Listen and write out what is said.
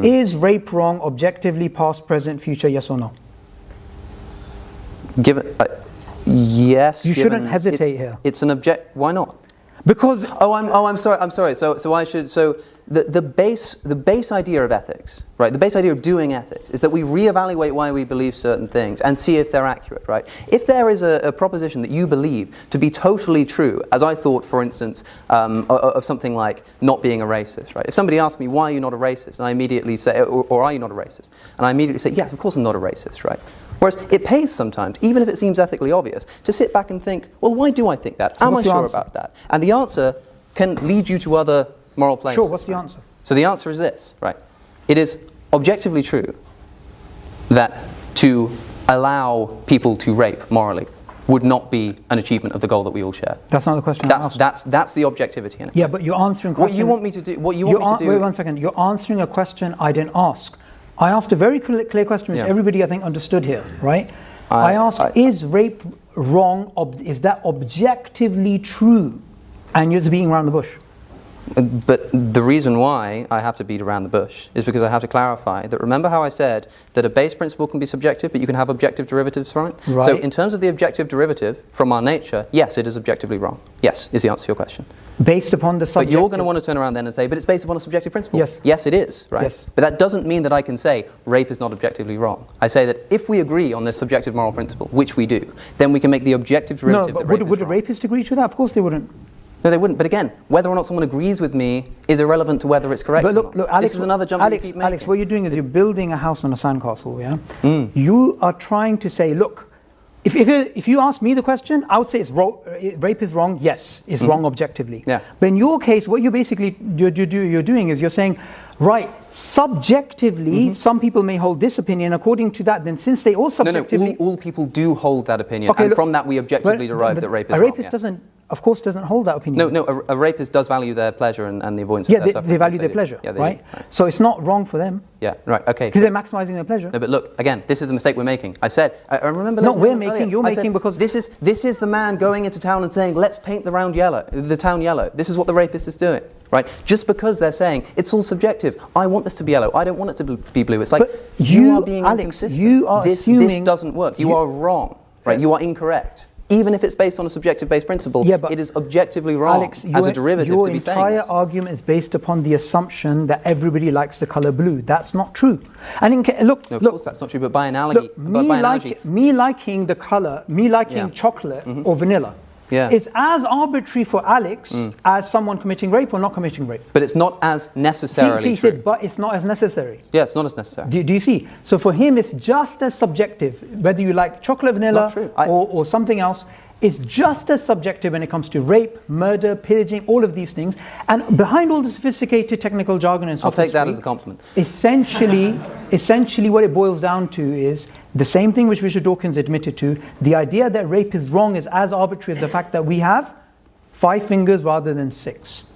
Is rape wrong objectively, past, present, future, yes or no? Yes. You shouldn't hesitate here. It's an why not? Because I'm sorry. So I should. So the base idea of ethics, right? The base idea of doing ethics is that we reevaluate why we believe certain things and see if they're accurate, right? If there is a proposition that you believe to be totally true, as I thought, for instance, of something like not being a racist, right? If somebody asks me why are you not a racist, and I immediately say, or are you not a racist, and I immediately say, yes, of course I'm not a racist, right? Whereas it pays sometimes, even if it seems ethically obvious, to sit back and think, well, why do I think that? Am I sure about that? And the answer can lead you to other moral places. Sure, what's the answer? So the answer is this, right? It is objectively true that to allow people to rape morally would not be an achievement of the goal that we all share. That's not the question. That's the objectivity in it. Yeah, but you're answering a question. What you want me to do? Wait 1 second. You're answering a question I didn't ask. I asked a very clear question, which everybody I think understood here, right? I asked, is rape wrong? Is that objectively true? And you're just beating around the bush. But the reason why I have to beat around the bush is because I have to clarify that, remember how I said that a base principle can be subjective, but you can have objective derivatives from it? Right. So in terms of the objective derivative from our nature, yes, it is objectively wrong. Yes, is the answer to your question. Based upon the subjective... But you're going to want to turn around then and say, but it's based upon a subjective principle. Yes. Yes, it is, right? Yes. But that doesn't mean that I can say rape is not objectively wrong. I say that if we agree on this subjective moral principle, which we do, then we can make the objective derivative No, but that would a rapist agree to that? Of course they wouldn't. No, they wouldn't. But again, whether or not someone agrees with me is irrelevant to whether it's correct but or not. Look, Alex, this is another jump you keep making. Alex, what you're doing is you're building a house on a sandcastle, yeah? You are trying to say, look, if you ask me the question, I would say it's wrong, rape is wrong, yes, it's wrong objectively. Yeah. But in your case, what you're basically you're doing is you're saying, right, subjectively, some people may hold this opinion. According to that, then since they all subjectively... No, all people do hold that opinion. Okay, and look, from that we objectively derive that rape is wrong. A rapist doesn't... Of course, doesn't hold that opinion. No, a rapist does value their pleasure and the avoidance of their suffering. Yeah, they value their pleasure, right? So it's not wrong for them. Yeah, right, okay. Because they're maximizing their pleasure. No, but look, again, this is the mistake we're making. I said, I remember... No, we're making, you're making because... This is the man going into town and saying, let's paint the town yellow. This is what the rapist is doing, right? Just because they're saying, it's all subjective. I want this to be yellow. I don't want it to be blue. It's like, you are being inconsistent. You are assuming... This doesn't work. You are wrong, right? You are incorrect. Even if it's based on a subjective-based principle, it is objectively wrong, Alex, as a derivative to be saying this. Your entire argument is based upon the assumption that everybody likes the color blue. That's not true. And look, of course that's not true. But by analogy, me liking the color, chocolate or vanilla, is as arbitrary for Alex as someone committing rape or not committing rape. But it's not as necessarily true. But it's not as necessary. Yeah, it's not as necessary. Do you see? So for him, it's just as subjective. Whether you like chocolate, vanilla, or something else, it's just as subjective when it comes to rape, murder, pillaging, all of these things. And behind all the sophisticated technical jargon and sophistry, I'll take that as a compliment. Essentially, what it boils down to is the same thing which Richard Dawkins admitted to. The idea that rape is wrong is as arbitrary as the fact that we have 5 fingers rather than 6.